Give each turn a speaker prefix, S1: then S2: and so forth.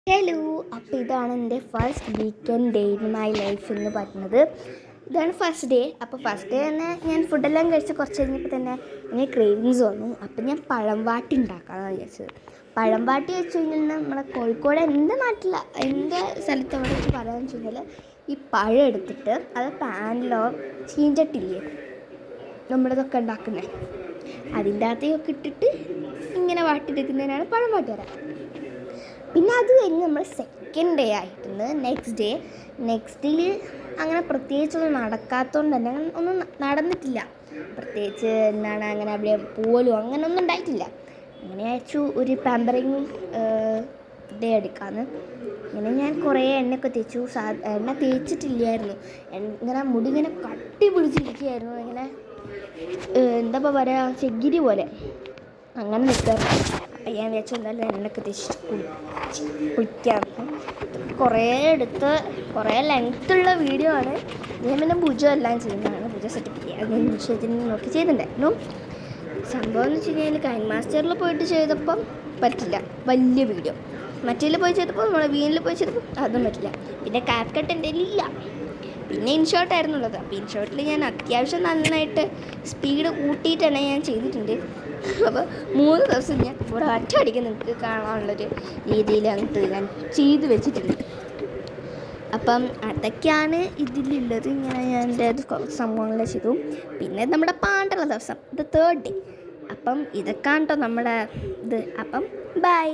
S1: Hello, അപ്പോൾ ഇതാണ് എൻ്റെ first weekend day in my life എന്ന് പറയുന്നത്. ഇതാണ് ഫസ്റ്റ് ഡേ. അപ്പോൾ ഫസ്റ്റ് ഡേ തന്നെ ഞാൻ ഫുഡെല്ലാം കഴിച്ച് കുറച്ച് കഴിഞ്ഞപ്പോൾ തന്നെ എനിക്ക് ക്രേവിങ്സ് വന്നു. അപ്പോൾ ഞാൻ പഴം വാട്ടി ഉണ്ടാക്കാമെന്ന് വിചാരിച്ചത്. പഴം വാട്ടി വെച്ച് കഴിഞ്ഞാൽ നമ്മുടെ കോഴിക്കോട് എൻ്റെ നാട്ടില എൻ്റെ സ്ഥലത്ത് എവിടെ വെച്ച് പറയാമെന്ന് വെച്ച് കഴിഞ്ഞാൽ ഈ പഴം എടുത്തിട്ട് അത് പാനിലോ ചീഞ്ചട്ടില്ലേ നമ്മളിതൊക്കെ ഉണ്ടാക്കുന്നത് അതിൻ്റെ അകത്തേക്കൊക്കെ ഇട്ടിട്ട് ഇങ്ങനെ വാട്ടിയെടുക്കുന്നതിനാണ് പഴം വാട്ടി വരാം. പിന്നെ അത് കഴിഞ്ഞ് നമ്മൾ സെക്കൻഡ് ഡേ ആയിട്ടുണ്ട്. നെക്സ്റ്റ് ഡേയിൽ അങ്ങനെ പ്രത്യേകിച്ചൊന്നും നടക്കാത്തതുകൊണ്ട് തന്നെ ഒന്നും നടന്നിട്ടില്ല. പ്രത്യേകിച്ച് എന്താണ് അങ്ങനെ അവിടെ പോലും അങ്ങനെ ഒന്നും ഉണ്ടായിട്ടില്ല. അങ്ങനെ അയച്ചു ഒരു പാമ്പറിങ് ഡേ എടുക്കാമെന്ന്. ഇങ്ങനെ ഞാൻ കുറേ എണ്ണയൊക്കെ തേച്ചു. എണ്ണ തേച്ചിട്ടില്ലായിരുന്നു. ഇങ്ങനെ മുടി ഇങ്ങനെ കട്ടി പിടിച്ചിരിക്കുകയായിരുന്നു. ഇങ്ങനെ എന്താ പറയുക, ചകിരി പോലെ അങ്ങനെ നിൽക്കാറുണ്ട്. അപ്പം ഞാൻ വിചാരിച്ചു എന്തായാലും എണ്ണയൊക്കെ തേച്ചിട്ട് കുളിക്കാം. കുറേ കുറേ ലെങ്ത്തുള്ള വീഡിയോ ആണ്. ഞാൻ പിന്നെ ഭുജം എല്ലാം ചെയ്യുന്നതാണ്. ഭുജം സെറ്റപ്പ് ചെയ്യുക അത് നിശ്ചയത്തിന് നോക്കി ചെയ്തിട്ടുണ്ടായിരുന്നു. സംഭവം എന്ന് വെച്ച് കഴിഞ്ഞാൽ കൈൻ മാസ്റ്ററിൽ പോയിട്ട് ചെയ്തപ്പം പറ്റില്ല, വലിയ വീഡിയോ. മറ്റേതിൽ പോയി ചെയ്തപ്പോൾ നമ്മൾ വീനിൽ പോയി ചെയ്തപ്പോൾ അതും പറ്റില്ല. പിന്നെ കാപ്കട്ട് എൻ്റെ ഇല്ല. പിന്നെ ഇൻഷോട്ടായിരുന്നുള്ളത്. അപ്പോൾ ഇൻഷോട്ടിൽ ഞാൻ അത്യാവശ്യം നന്നായിട്ട് സ്പീഡ് കൂട്ടിയിട്ടാണ് ഞാൻ ചെയ്തിട്ടുണ്ട്. അപ്പോൾ 3 ദിവസം ഞാൻ ഇവിടെ ഒറ്റയടിക്ക് നിങ്ങൾക്ക് കാണാനുള്ളൊരു രീതിയിൽ അങ്ങോട്ട് ഞാൻ ചെയ്ത് വെച്ചിട്ടുണ്ട്. അപ്പം അതൊക്കെയാണ് ഇതിലുള്ളത്. ഇങ്ങനെ ഞാൻ എൻ്റെ സംഭവങ്ങൾ ചെയ്തു. പിന്നെ നമ്മുടെ പാണ്ടുള്ള ദിവസം, ഇത് 3rd ഡേ. അപ്പം ഇതൊക്കെയാണ് കേട്ടോ നമ്മുടെ ഇത്. അപ്പം ബൈ.